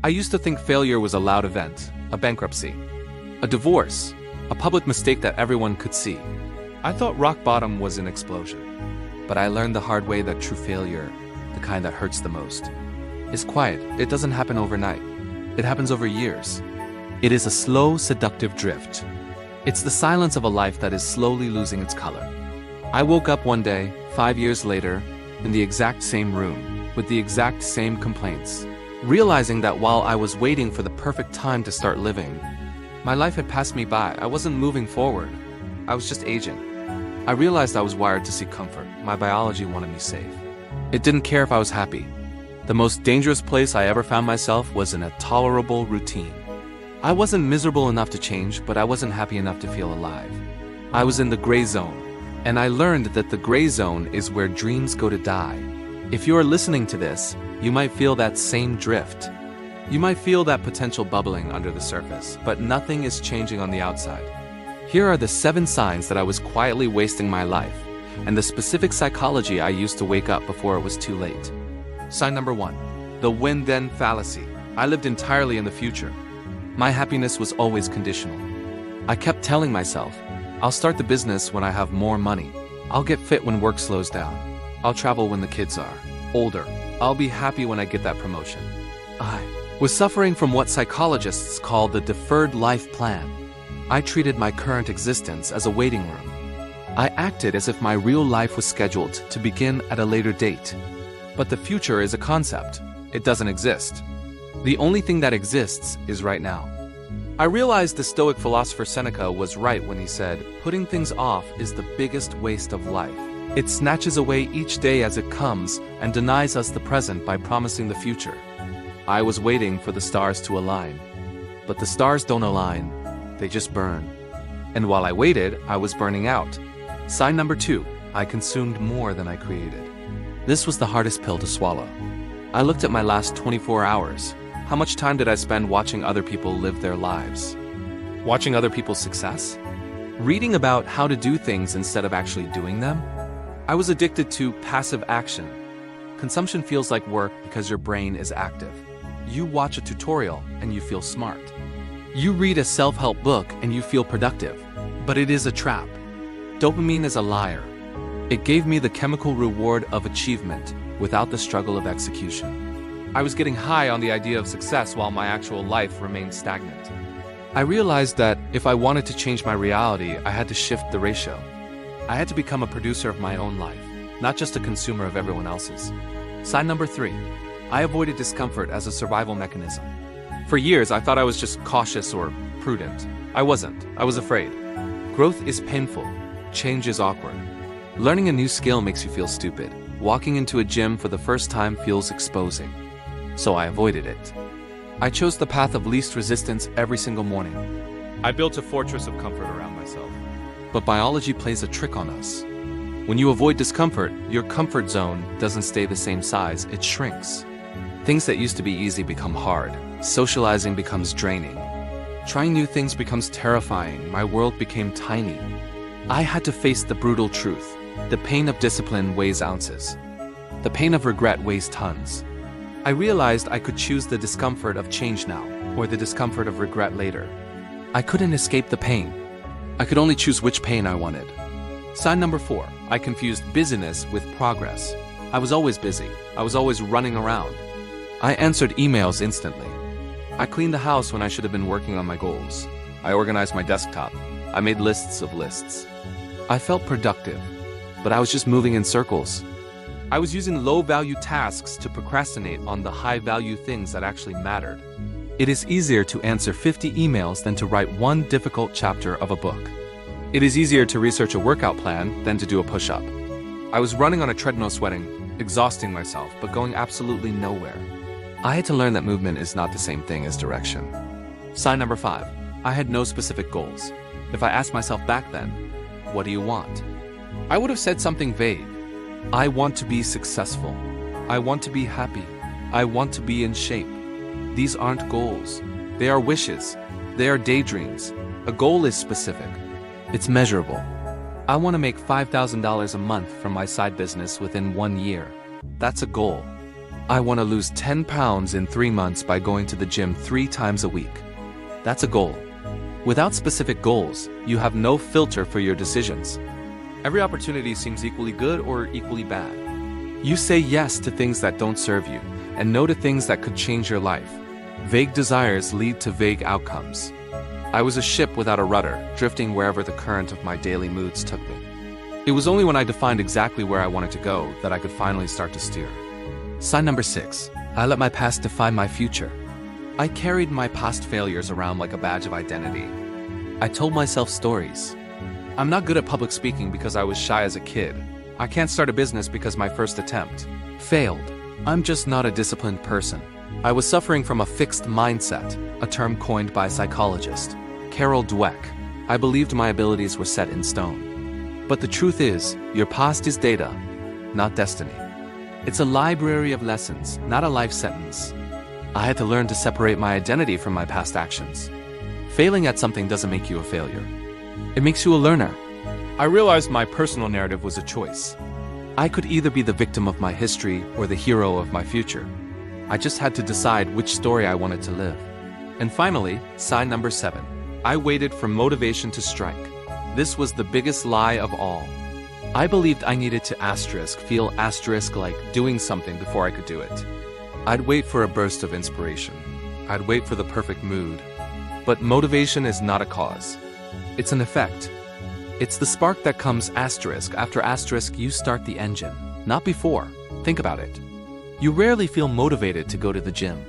I used to think failure was a loud event, a bankruptcy, a divorce, a public mistake that everyone could see. I thought rock bottom was an explosion. But I learned the hard way that true failure, the kind that hurts the most, is quiet. It doesn't happen overnight. It happens over years. It is a slow, seductive drift. It's the silence of a life that is slowly losing its color. I woke up one day, 5 years later, in the exact same room, with the exact same complaints, realizing that while I was waiting for the perfect time to start living, my life had passed me by. I wasn't moving forward. I was just aging. I realized I was wired to seek comfort. My biology wanted me safe. It didn't care if I was happy. The most dangerous place I ever found myself was in a tolerable routine. I wasn't miserable enough to change, but I wasn't happy enough to feel alive. I was in the gray zone, and I learned that the gray zone is where dreams go to die. If you are listening to this, you might feel that same drift. You might feel that potential bubbling under the surface, but nothing is changing on the outside. Here are the 7 signs that I was quietly wasting my life, and the specific psychology I used to wake up before it was too late. Sign number 1. The when-then fallacy. I lived entirely in the future. My happiness was always conditional. I kept telling myself, I'll start the business when I have more money. I'll get fit when work slows down. I'll travel when the kids are older. I'll be happy when I get that promotion. I was suffering from what psychologists call the deferred life plan. I treated my current existence as a waiting room. I acted as if my real life was scheduled to begin at a later date. But the future is a concept. It doesn't exist. The only thing that exists is right now. I realized the Stoic philosopher Seneca was right when he said, putting things off is the biggest waste of life. It snatches away each day as it comes and denies us the present by promising the future. I was waiting for the stars to align. But the stars don't align, they just burn. And while I waited, I was burning out. Sign number 2, I consumed more than I created. This was the hardest pill to swallow. I looked at my last 24 hours. How much time did I spend watching other people live their lives? Watching other people's success? Reading about how to do things instead of actually doing them? I was addicted to passive action. Consumption feels like work because your brain is active. You watch a tutorial and you feel smart. You read a self-help book and you feel productive. But it is a trap. Dopamine is a liar. It gave me the chemical reward of achievement without the struggle of execution. I was getting high on the idea of success while my actual life remained stagnant. I realized that if I wanted to change my reality, I had to shift the ratio. I had to become a producer of my own life, not just a consumer of everyone else's. Sign number 3. I avoided discomfort as a survival mechanism. For years, I thought I was just cautious or prudent. I wasn't. I was afraid. Growth is painful. Change is awkward. Learning a new skill makes you feel stupid. Walking into a gym for the first time feels exposing. So I avoided it. I chose the path of least resistance every single morning. I built a fortress of comfort around myself. But biology plays a trick on us. When you avoid discomfort, your comfort zone doesn't stay the same size, it shrinks. Things that used to be easy become hard. Socializing becomes draining. Trying new things becomes terrifying. My world became tiny. I had to face the brutal truth. The pain of discipline weighs ounces. The pain of regret weighs tons. I realized I could choose the discomfort of change now, or the discomfort of regret later. I couldn't escape the pain. I could only choose which pain I wanted. Sign number 4, I confused busyness with progress. I was always busy. I was always running around. I answered emails instantly. I cleaned the house when I should have been working on my goals. I organized my desktop. I made lists of lists. I felt productive, but I was just moving in circles. I was using low-value tasks to procrastinate on the high-value things that actually mattered. It is easier to answer 50 emails than to write one difficult chapter of a book. It is easier to research a workout plan than to do a push-up. I was running on a treadmill sweating, exhausting myself, but going absolutely nowhere. I had to learn that movement is not the same thing as direction. Sign number 5, I had no specific goals. If I asked myself back then, what do you want? I would have said something vague. I want to be successful. I want to be happy. I want to be in shape. These aren't goals. They are wishes. They are daydreams. A goal is specific. It's measurable. I want to make $5,000 a month from my side business within 1 year. That's a goal. I want to lose 10 pounds in 3 months by going to the gym 3 times a week. That's a goal. Without specific goals, you have no filter for your decisions. Every opportunity seems equally good or equally bad. You say yes to things that don't serve you, and no to things that could change your life. Vague desires lead to vague outcomes. I was a ship without a rudder, drifting wherever the current of my daily moods took me. It was only when I defined exactly where I wanted to go that I could finally start to steer. Sign number 6. I let my past define my future. I carried my past failures around like a badge of identity. I told myself stories. I'm not good at public speaking because I was shy as a kid. I can't start a business because my first attempt failed. I'm just not a disciplined person. I was suffering from a fixed mindset, a term coined by psychologist Carol Dweck. I believed my abilities were set in stone. But the truth is, your past is data, not destiny. It's a library of lessons, not a life sentence. I had to learn to separate my identity from my past actions. Failing at something doesn't make you a failure. It makes you a learner. I realized my personal narrative was a choice. I could either be the victim of my history or the hero of my future. I just had to decide which story I wanted to live. And finally, sign number 7. I waited for motivation to strike. This was the biggest lie of all. I believed I needed to feel like doing something before I could do it. I'd wait for a burst of inspiration. I'd wait for the perfect mood. But motivation is not a cause. It's an effect. It's the spark that comes after you start the engine, not before. Think about it. You rarely feel motivated to go to the gym.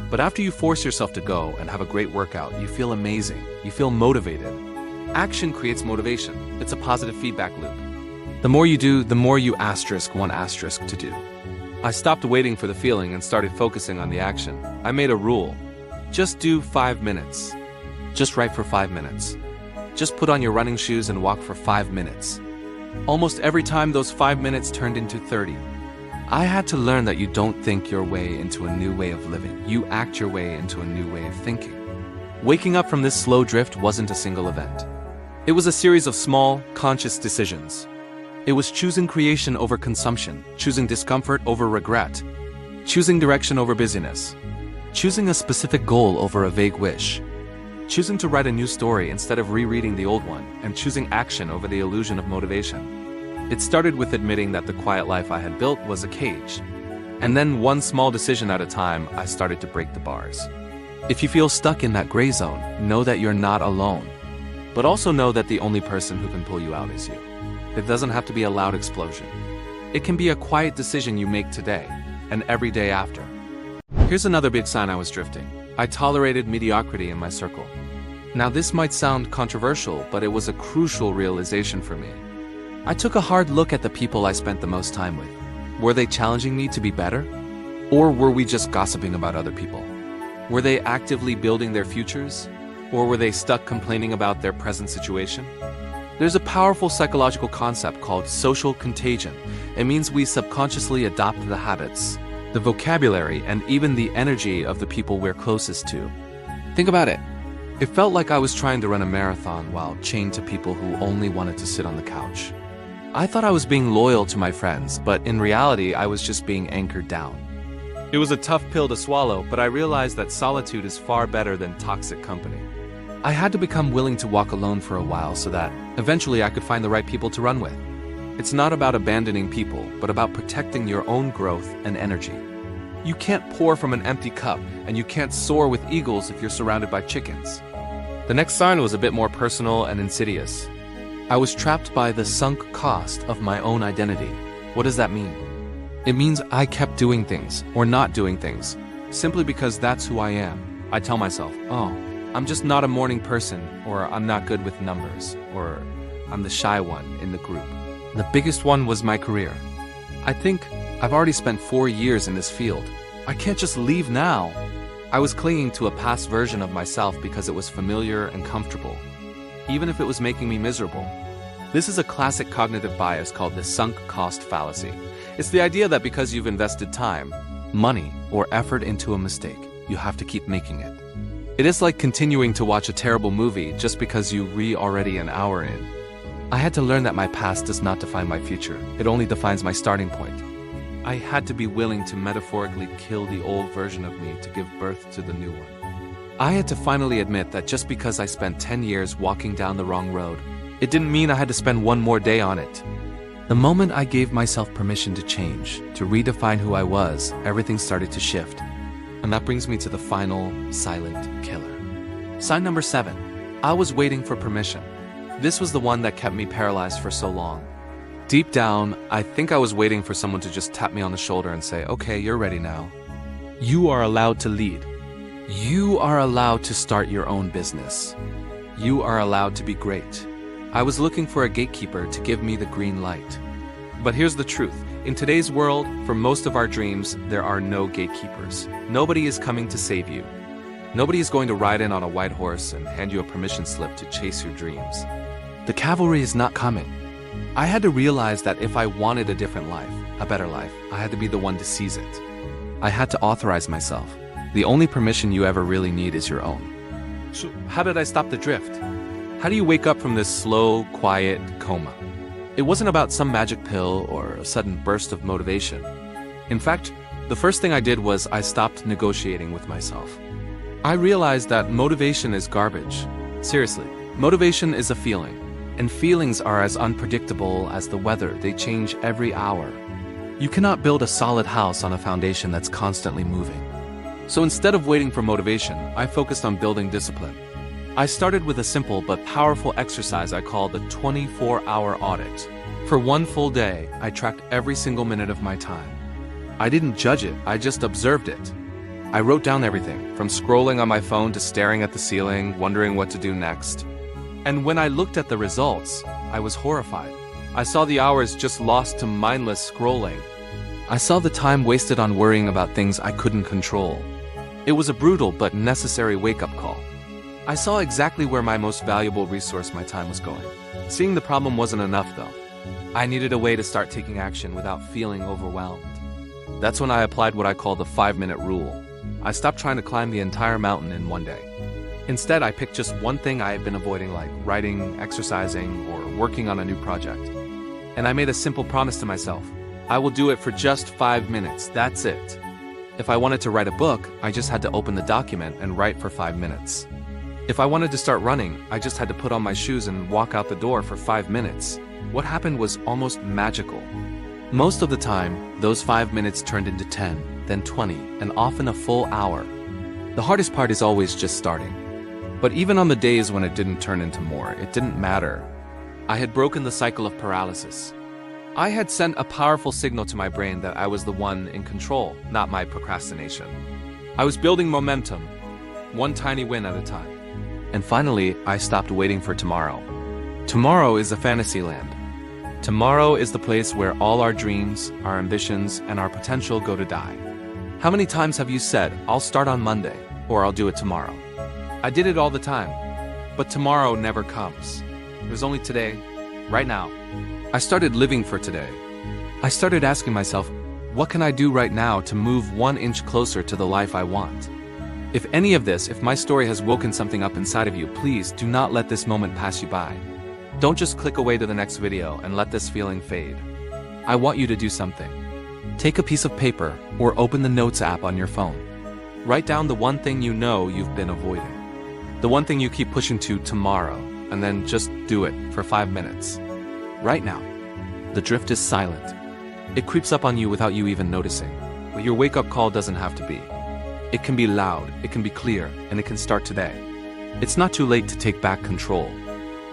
But after you force yourself to go and have a great workout, you feel amazing. You feel motivated. Action creates motivation. It's a positive feedback loop. The more you do, the more you want to do. I stopped waiting for the feeling and started focusing on the action. I made a rule. Just do 5 minutes. Just write for 5 minutes. Just put on your running shoes and walk for 5 minutes. Almost every time those 5 minutes turned into 30. I had to learn that you don't think your way into a new way of living. You act your way into a new way of thinking. Waking up from this slow drift wasn't a single event. It was a series of small, conscious decisions. It was choosing creation over consumption, choosing discomfort over regret, choosing direction over busyness, choosing a specific goal over a vague wish, choosing to write a new story instead of rereading the old one, and choosing action over the illusion of motivation. It started with admitting that the quiet life I had built was a cage. And then one small decision at a time, I started to break the bars. If you feel stuck in that gray zone, know that you're not alone. But also know that the only person who can pull you out is you. It doesn't have to be a loud explosion. It can be a quiet decision you make today, and every day after. Here's another big sign I was drifting. I tolerated mediocrity in my circle. Now this might sound controversial, but it was a crucial realization for me. I took a hard look at the people I spent the most time with. Were they challenging me to be better? Or were we just gossiping about other people? Were they actively building their futures? Or were they stuck complaining about their present situation? There's a powerful psychological concept called social contagion. It means we subconsciously adopt the habits, the vocabulary, and even the energy of the people we're closest to. Think about it. It felt like I was trying to run a marathon while chained to people who only wanted to sit on the couch. I thought I was being loyal to my friends, but in reality, I was just being anchored down. It was a tough pill to swallow, but I realized that solitude is far better than toxic company. I had to become willing to walk alone for a while so that eventually I could find the right people to run with. It's not about abandoning people, but about protecting your own growth and energy. You can't pour from an empty cup, and you can't soar with eagles if you're surrounded by chickens. The next sign was a bit more personal and insidious. I was trapped by the sunk cost of my own identity. What does that mean? It means I kept doing things, or not doing things, simply because that's who I am. I tell myself, oh, I'm just not a morning person, or I'm not good with numbers, or I'm the shy one in the group. The biggest one was my career. I think I've already spent 4 years in this field. I can't just leave now. I was clinging to a past version of myself because it was familiar and comfortable, even if it was making me miserable. This is a classic cognitive bias called the sunk cost fallacy. It's the idea that because you've invested time, money, or effort into a mistake, you have to keep making it. It is like continuing to watch a terrible movie just because you're already an hour in. I had to learn that my past does not define my future. It only defines my starting point. I had to be willing to metaphorically kill the old version of me to give birth to the new one. I had to finally admit that just because I spent 10 years walking down the wrong road, it didn't mean I had to spend one more day on it. The moment I gave myself permission to change, to redefine who I was, everything started to shift. And that brings me to the final, silent killer. Sign number 7. I was waiting for permission. This was the one that kept me paralyzed for so long. Deep down, I think I was waiting for someone to just tap me on the shoulder and say, okay, you're ready now. You are allowed to lead. You are allowed to start your own business. You are allowed to be great. I was looking for a gatekeeper to give me the green light. But here's the truth. In today's world, for most of our dreams, there are no gatekeepers. Nobody is coming to save you. Nobody is going to ride in on a white horse and hand you a permission slip to chase your dreams. The cavalry is not coming. I had to realize that if I wanted a different life, a better life, I had to be the one to seize it. I had to authorize myself. The only permission you ever really need is your own. So how did I stop the drift? How do you wake up from this slow, quiet coma? It wasn't about some magic pill or a sudden burst of motivation. In fact, the first thing I did was I stopped negotiating with myself. I realized that motivation is garbage. Seriously, motivation is a feeling. And feelings are as unpredictable as the weather. They change every hour. You cannot build a solid house on a foundation that's constantly moving. So instead of waiting for motivation, I focused on building discipline. I started with a simple but powerful exercise I called the 24-hour audit. For one full day, I tracked every single minute of my time. I didn't judge it, I just observed it. I wrote down everything, from scrolling on my phone to staring at the ceiling, wondering what to do next. And when I looked at the results, I was horrified. I saw the hours just lost to mindless scrolling. I saw the time wasted on worrying about things I couldn't control. It was a brutal but necessary wake-up call. I saw exactly where my most valuable resource, my time, was going. Seeing the problem wasn't enough, though. I needed a way to start taking action without feeling overwhelmed. That's when I applied what I call the 5-minute rule. I stopped trying to climb the entire mountain in one day. Instead, I picked just one thing I had been avoiding, like writing, exercising, or working on a new project. And I made a simple promise to myself. I will do it for just 5 minutes, that's it. If I wanted to write a book, I just had to open the document and write for 5 minutes. If I wanted to start running, I just had to put on my shoes and walk out the door for 5 minutes. What happened was almost magical. Most of the time, those 5 minutes turned into 10, then 20, and often a full hour. The hardest part is always just starting. But even on the days when it didn't turn into more, it didn't matter. I had broken the cycle of paralysis. I had sent a powerful signal to my brain that I was the one in control, not my procrastination. I was building momentum, one tiny win at a time. And finally, I stopped waiting for tomorrow. Tomorrow is a fantasy land. Tomorrow is the place where all our dreams, our ambitions, and our potential go to die. How many times have you said, I'll start on Monday, or I'll do it tomorrow? I did it all the time, but tomorrow never comes. There's only today, right now. I started living for today. I started asking myself, what can I do right now to move 1 inch closer to the life I want? If any of this, if my story has woken something up inside of you, please do not let this moment pass you by. Don't just click away to the next video and let this feeling fade. I want you to do something. Take a piece of paper or open the Notes app on your phone. Write down the one thing you know you've been avoiding. The one thing you keep pushing to tomorrow, and then just do it for 5 minutes. Right now. The drift is silent. It creeps up on you without you even noticing. But your wake-up call doesn't have to be. It can be loud, it can be clear, and it can start today. It's not too late to take back control.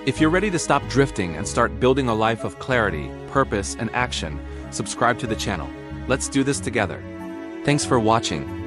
If you're ready to stop drifting and start building a life of clarity, purpose, and action, subscribe to the channel. Let's do this together. Thanks for watching.